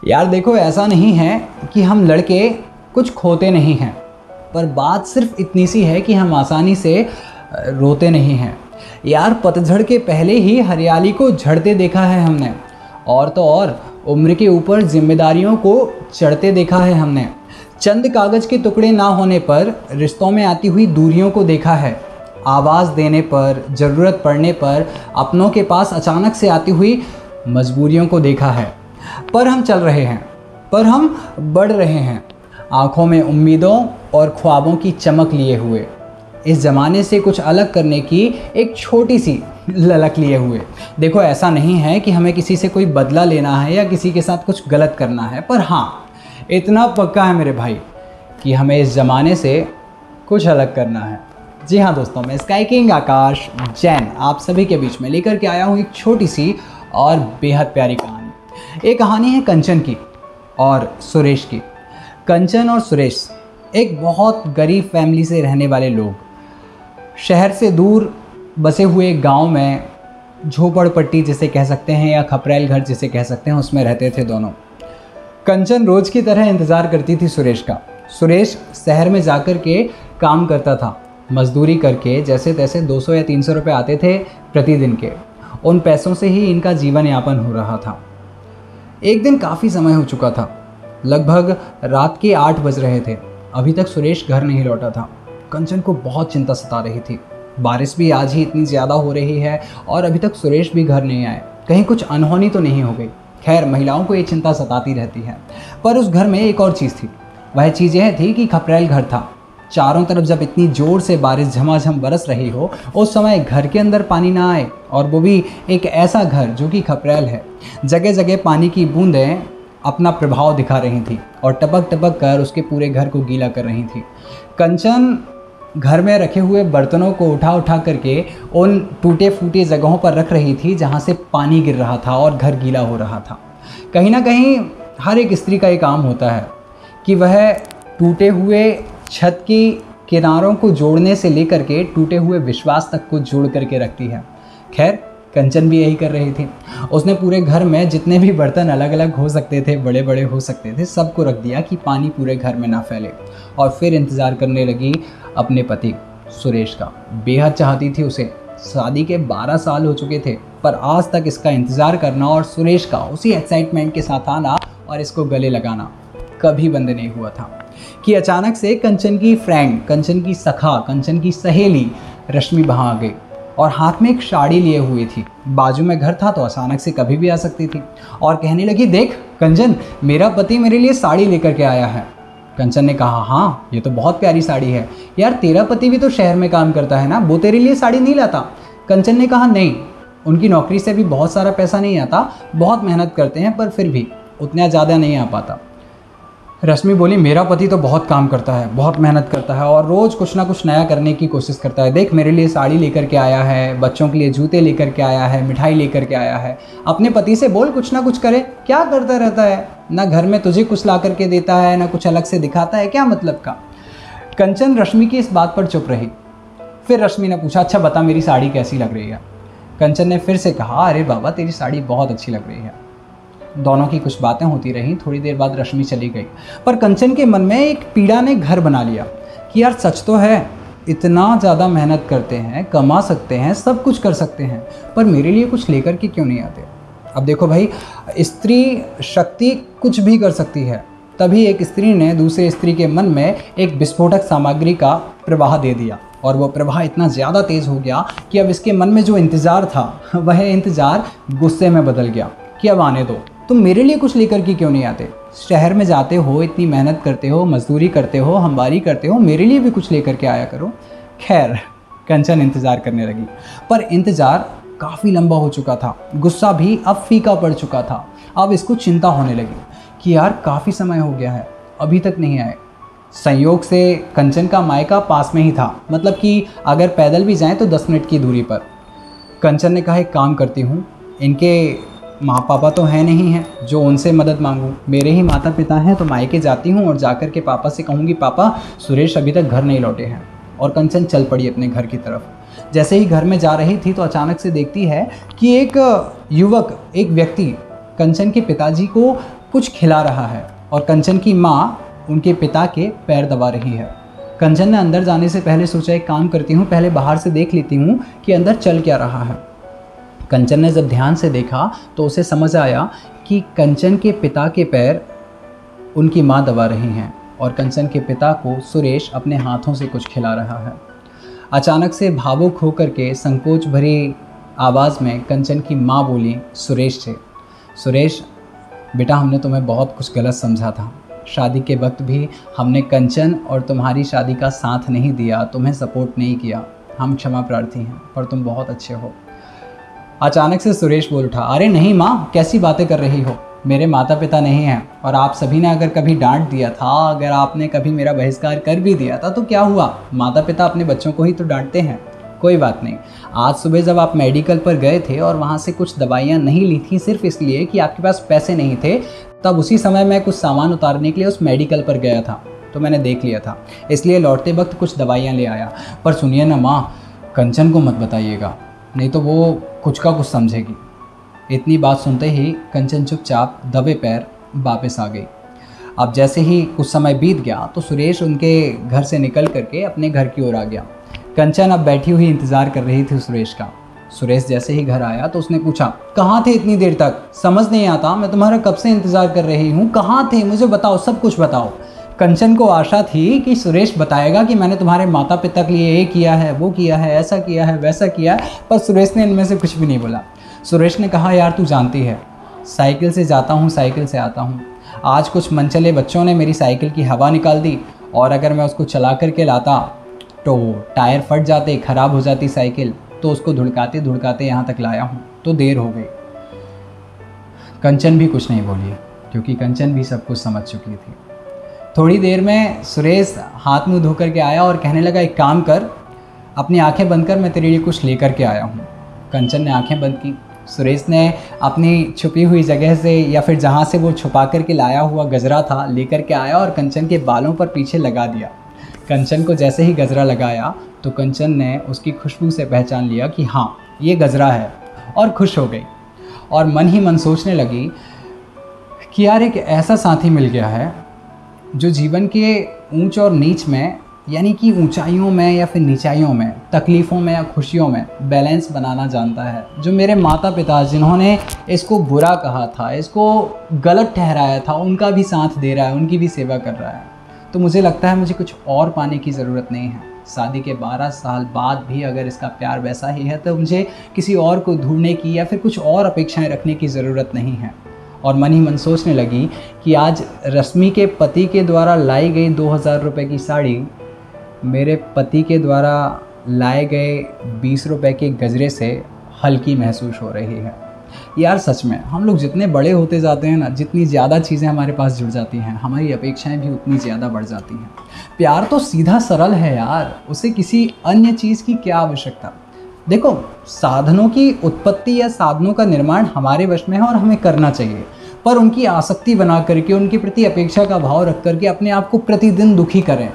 यार देखो, ऐसा नहीं है कि हम लड़के कुछ खोते नहीं हैं, पर बात सिर्फ इतनी सी है कि हम आसानी से रोते नहीं हैं। यार पतझड़ के पहले ही हरियाली को झड़ते देखा है हमने, और तो और उम्र के ऊपर जिम्मेदारियों को चढ़ते देखा है हमने। चंद कागज़ के टुकड़े ना होने पर रिश्तों में आती हुई दूरियों को देखा है। आवाज़ देने पर, ज़रूरत पड़ने पर अपनों के पास अचानक से आती हुई मजबूरियों को देखा है। पर हम चल रहे हैं, पर हम बढ़ रहे हैं, आँखों में उम्मीदों और ख्वाबों की चमक लिए हुए, इस ज़माने से कुछ अलग करने की एक छोटी सी ललक लिए हुए। देखो, ऐसा नहीं है कि हमें किसी से कोई बदला लेना है या किसी के साथ कुछ गलत करना है, पर हाँ, इतना पक्का है मेरे भाई कि हमें इस ज़माने से कुछ अलग करना है। जी हाँ दोस्तों, मैं स्काई किंग आकाश जैन आप सभी के बीच में लेकर के आया हूँ एक छोटी सी और बेहद प्यारी कहानी। एक कहानी है कंचन की और सुरेश की। कंचन और सुरेश एक बहुत गरीब फैमिली से रहने वाले लोग, शहर से दूर बसे हुए गांव में झोपड़पट्टी जिसे कह सकते हैं या खपरेल घर जिसे कह सकते हैं, उसमें रहते थे दोनों। कंचन रोज़ की तरह इंतज़ार करती थी सुरेश का। सुरेश शहर में जाकर के काम करता था, मजदूरी करके जैसे तैसे 200 या 300 रुपये आते थे प्रतिदिन के। उन पैसों से ही इनका जीवन यापन हो रहा था। एक दिन काफ़ी समय हो चुका था, लगभग रात के 8 बज रहे थे। अभी तक सुरेश घर नहीं लौटा था। कंचन को बहुत चिंता सता रही थी। बारिश भी आज ही इतनी ज़्यादा हो रही है और अभी तक सुरेश भी घर नहीं आए, कहीं कुछ अनहोनी तो नहीं हो गई। खैर, महिलाओं को ये चिंता सताती रहती है। पर उस घर में एक और चीज़ थी। वह चीज़ यह थी कि खपरेल घर था। चारों तरफ जब इतनी ज़ोर से बारिश झमाझम बरस रही हो, उस समय घर के अंदर पानी ना आए, और वो भी एक ऐसा घर जो कि खपरेल है। जगह जगह पानी की बूंदें अपना प्रभाव दिखा रही थी और टपक टपक कर उसके पूरे घर को गीला कर रही थी। कंचन घर में रखे हुए बर्तनों को उठा उठा करके उन टूटे फूटे जगहों पर रख रही थी जहाँ से पानी गिर रहा था और घर गीला हो रहा था। कहीं ना कहीं हर एक स्त्री का ये काम होता है कि वह टूटे हुए छत की किनारों को जोड़ने से लेकर के टूटे हुए विश्वास तक को जोड़ करके रखती है। खैर, कंचन भी यही कर रही थी। उसने पूरे घर में जितने भी बर्तन अलग अलग हो सकते थे, बड़े बड़े हो सकते थे, सबको रख दिया कि पानी पूरे घर में ना फैले, और फिर इंतज़ार करने लगी अपने पति सुरेश का। बेहद चाहती थी उसे। शादी के 12 साल हो चुके थे, पर आज तक इसका इंतज़ार करना और सुरेश का उसी एक्साइटमेंट के साथ आना और इसको गले लगाना कभी बंद नहीं हुआ था कि अचानक से कंचन की फ्रेंड, कंचन की सखा, कंचन की सहेली रश्मि वहाँ आ गई और हाथ में एक साड़ी लिए हुई थी। बाजू में घर था तो अचानक से कभी भी आ सकती थी, और कहने लगी, देख कंचन, मेरा पति मेरे लिए साड़ी लेकर के आया है। कंचन ने कहा, हाँ ये तो बहुत प्यारी साड़ी है। यार तेरा पति भी तो शहर में काम करता है ना, वो तेरे लिए साड़ी नहीं लाता? कंचन ने कहा, नहीं, उनकी नौकरी से भी बहुत सारा पैसा नहीं आता, बहुत मेहनत करते हैं, पर फिर भी उतना ज़्यादा नहीं आ पाता। रश्मि बोली, मेरा पति तो बहुत काम करता है, बहुत मेहनत करता है और रोज़ कुछ ना कुछ नया करने की कोशिश करता है। देख, मेरे लिए साड़ी लेकर के आया है, बच्चों के लिए जूते लेकर के आया है, मिठाई लेकर के आया है। अपने पति से बोल कुछ ना कुछ करे, क्या करता रहता है? ना घर में तुझे कुछ ला करके देता है, ना कुछ अलग से दिखाता है, क्या मतलब का? कंचन रश्मि की इस बात पर चुप रही। फिर रश्मि ने पूछा, अच्छा बता मेरी साड़ी कैसी लग रही है? कंचन ने फिर से कहा, अरे बाबा तेरी साड़ी बहुत अच्छी लग रही है। दोनों की कुछ बातें होती रहीं। थोड़ी देर बाद रश्मि चली गई, पर कंचन के मन में एक पीड़ा ने घर बना लिया कि यार सच तो है, इतना ज़्यादा मेहनत करते हैं, कमा सकते हैं, सब कुछ कर सकते हैं, पर मेरे लिए कुछ लेकर के क्यों नहीं आते? अब देखो भाई, स्त्री शक्ति कुछ भी कर सकती है। तभी एक स्त्री ने दूसरे स्त्री के मन में एक विस्फोटक सामग्री का प्रवाह दे दिया, और वह प्रवाह इतना ज़्यादा तेज़ हो गया कि अब इसके मन में जो इंतज़ार था वह इंतज़ार गुस्से में बदल गया कि अब आने दो, तुम मेरे लिए कुछ लेकर के क्यों नहीं आते? शहर में जाते हो, इतनी मेहनत करते हो, मजदूरी करते हो, हमवारी करते हो, मेरे लिए भी कुछ लेकर के आया करो। खैर, कंचन इंतज़ार करने लगी, पर इंतज़ार काफ़ी लंबा हो चुका था। गुस्सा भी अब फीका पड़ चुका था। अब इसको चिंता होने लगी कि यार काफ़ी समय हो गया है, अभी तक नहीं आए। संयोग से कंचन का मायका पास में ही था, मतलब कि अगर पैदल भी जाएं तो 10 मिनट की दूरी पर। कंचन ने कहा, एक काम करती हूँ, इनके माँ पापा तो हैं नहीं हैं जो उनसे मदद मांगूं, मेरे ही माता पिता हैं, तो मायके जाती हूँ और जाकर के पापा से कहूँगी, पापा सुरेश अभी तक घर नहीं लौटे हैं। और कंचन चल पड़ी अपने घर की तरफ। जैसे ही घर में जा रही थी तो अचानक से देखती है कि एक युवक, एक व्यक्ति कंचन के पिताजी को कुछ खिला रहा है और कंचन की माँ उनके पिता के पैर दबा रही है। कंचन ने अंदर जाने से पहले सोचा एक काम करती हूँ, पहले बाहर से देख लेती हूँ कि अंदर चल क्या रहा है। कंचन ने जब ध्यान से देखा तो उसे समझ आया कि कंचन के पिता के पैर उनकी माँ दबा रही हैं और कंचन के पिता को सुरेश अपने हाथों से कुछ खिला रहा है। अचानक से भावुक होकर के संकोच भरी आवाज़ में कंचन की माँ बोली सुरेश से, सुरेश बेटा हमने तुम्हें बहुत कुछ गलत समझा था। शादी के वक्त भी हमने कंचन और तुम्हारी शादी का साथ नहीं दिया, तुम्हें सपोर्ट नहीं किया। हम क्षमा प्रार्थी हैं, पर तुम बहुत अच्छे हो। अचानक से सुरेश बोल उठा, अरे नहीं माँ, कैसी बातें कर रही हो? मेरे माता पिता नहीं हैं और आप सभी ने अगर कभी डांट दिया था, अगर आपने कभी मेरा बहिष्कार कर भी दिया था तो क्या हुआ? माता पिता अपने बच्चों को ही तो डांटते हैं। कोई बात नहीं। आज सुबह जब आप मेडिकल पर गए थे और वहाँ से कुछ दवाइयाँ नहीं ली थी सिर्फ इसलिए कि आपके पास पैसे नहीं थे, तब उसी समय मैं कुछ सामान उतारने के लिए उस मेडिकल पर गया था तो मैंने देख लिया था, इसलिए लौटते वक्त कुछ दवाइयाँ ले आया। पर सुनिए ना माँ, कंचन को मत बताइएगा, नहीं तो वो कुछ का कुछ समझेगी। इतनी बात सुनते ही कंचन चुपचाप दबे पैर वापस आ गई। अब जैसे ही कुछ समय बीत गया तो सुरेश उनके घर से निकल करके अपने घर की ओर आ गया। कंचन अब बैठी हुई इंतज़ार कर रही थी सुरेश का। सुरेश जैसे ही घर आया तो उसने पूछा, कहाँ थे इतनी देर तक? समझ नहीं आता, मैं तुम्हारा कब से इंतज़ार कर रही हूँ, कहाँ थे? मुझे बताओ, सब कुछ बताओ। कंचन को आशा थी कि सुरेश बताएगा कि मैंने तुम्हारे माता पिता के लिए ये किया है, वो किया है, ऐसा किया है, वैसा किया है, पर सुरेश ने इनमें से कुछ भी नहीं बोला। सुरेश ने कहा, यार तू जानती है, साइकिल से जाता हूँ, साइकिल से आता हूँ। आज कुछ मनचले बच्चों ने मेरी साइकिल की हवा निकाल दी और अगर मैं उसको चला करके लाता तो टायर फट जाते, ख़राब हो जाती साइकिल, तो उसको धुड़काते धुड़काते यहाँ तक लाया हूँ, तो देर हो गई। कंचन भी कुछ नहीं बोली क्योंकि कंचन भी सब कुछ समझ चुकी थी। थोड़ी देर में सुरेश हाथ मुंह धो करके आया और कहने लगा, एक काम कर, अपनी आंखें बंद कर, मैं तेरे लिए कुछ लेकर के आया हूँ। कंचन ने आंखें बंद की। सुरेश ने अपनी छुपी हुई जगह से या फिर जहाँ से वो छुपा करके लाया हुआ गजरा था लेकर के आया और कंचन के बालों पर पीछे लगा दिया। कंचन को जैसे ही गजरा लगाया तो कंचन ने उसकी खुशबू से पहचान लिया कि हाँ ये गजरा है और खुश हो गई और मन ही मन सोचने लगी कि यार एक ऐसा साथी मिल गया है जो जीवन के ऊंच और नीच में, यानी कि ऊंचाइयों में या फिर नीचाइयों में, तकलीफ़ों में या खुशियों में बैलेंस बनाना जानता है। जो मेरे माता पिता जिन्होंने इसको बुरा कहा था, इसको गलत ठहराया था, उनका भी साथ दे रहा है, उनकी भी सेवा कर रहा है। तो मुझे लगता है मुझे कुछ और पाने की ज़रूरत नहीं है। शादी के 12 साल बाद भी अगर इसका प्यार वैसा ही है तो मुझे किसी और को ढूंढने की या फिर कुछ और अपेक्षाएं रखने की ज़रूरत नहीं है। और मन ही मन सोचने लगी कि आज रश्मि के पति के द्वारा लाई गई 2000 रुपये की साड़ी मेरे पति के द्वारा लाए गए 20 रुपये के गजरे से हल्की महसूस हो रही है। यार सच में हम लोग जितने बड़े होते जाते हैं ना, जितनी ज़्यादा चीज़ें हमारे पास जुड़ जाती हैं, हमारी अपेक्षाएं भी उतनी ज़्यादा बढ़ जाती हैं। प्यार तो सीधा सरल है यार, उसे किसी अन्य चीज़ की क्या आवश्यकता। देखो, साधनों की उत्पत्ति या साधनों का निर्माण हमारे वश में है और हमें करना चाहिए, पर उनकी आसक्ति बना करके, उनके प्रति अपेक्षा का भाव रख करके अपने आप को प्रतिदिन दुखी करें,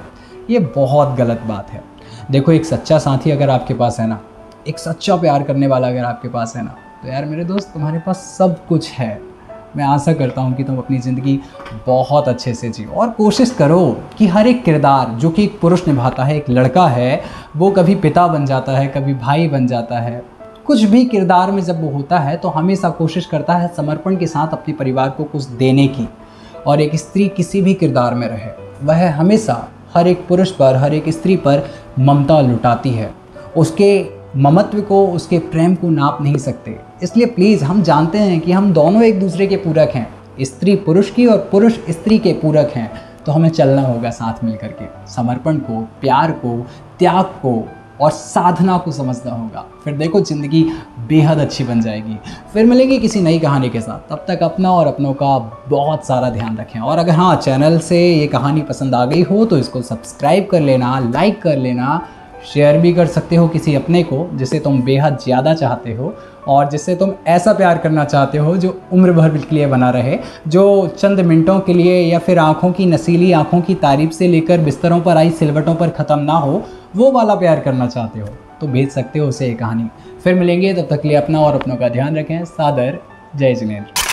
ये बहुत गलत बात है। देखो, एक सच्चा साथी अगर आपके पास है ना, एक सच्चा प्यार करने वाला अगर आपके पास है ना, तो यार मेरे दोस्त तुम्हारे पास सब कुछ है। मैं आशा करता हूँ कि तुम अपनी ज़िंदगी बहुत अच्छे से जियो और कोशिश करो कि हर एक किरदार जो कि एक पुरुष निभाता है, एक लड़का है, वो कभी पिता बन जाता है, कभी भाई बन जाता है। कुछ भी किरदार में जब वो होता है तो हमेशा कोशिश करता है समर्पण के साथ अपने परिवार को कुछ देने की। और एक स्त्री किसी भी किरदार में रहे, वह हमेशा हर एक पुरुष पर, हर एक स्त्री पर ममता लुटाती है। उसके ममत्व को, उसके प्रेम को नाप नहीं सकते। इसलिए प्लीज़, हम जानते हैं कि हम दोनों एक दूसरे के पूरक हैं, स्त्री पुरुष की और पुरुष स्त्री के पूरक हैं, तो हमें चलना होगा साथ मिल करके। समर्पण को, प्यार को, त्याग को और साधना को समझना होगा। फिर देखो ज़िंदगी बेहद अच्छी बन जाएगी। फिर मिलेंगे किसी नई कहानी के साथ। तब तक अपना और अपनों का बहुत सारा ध्यान रखें। और अगर हाँ, चैनल से ये कहानी पसंद आ गई हो तो इसको सब्सक्राइब कर लेना, लाइक कर लेना, शेयर भी कर सकते हो किसी अपने को जिसे तुम बेहद ज़्यादा चाहते हो और जिससे तुम ऐसा प्यार करना चाहते हो जो उम्र भर के लिए बना रहे, जो चंद मिनटों के लिए या फिर आँखों की नसीली आँखों की तारीफ से लेकर बिस्तरों पर आई सिलवटों पर ख़त्म ना हो, वो वाला प्यार करना चाहते हो तो भेज सकते हो उसे ये कहानी। फिर मिलेंगे, तब तक के लिए अपना और अपनों का ध्यान रखें। सादर जय जिनेंद्र।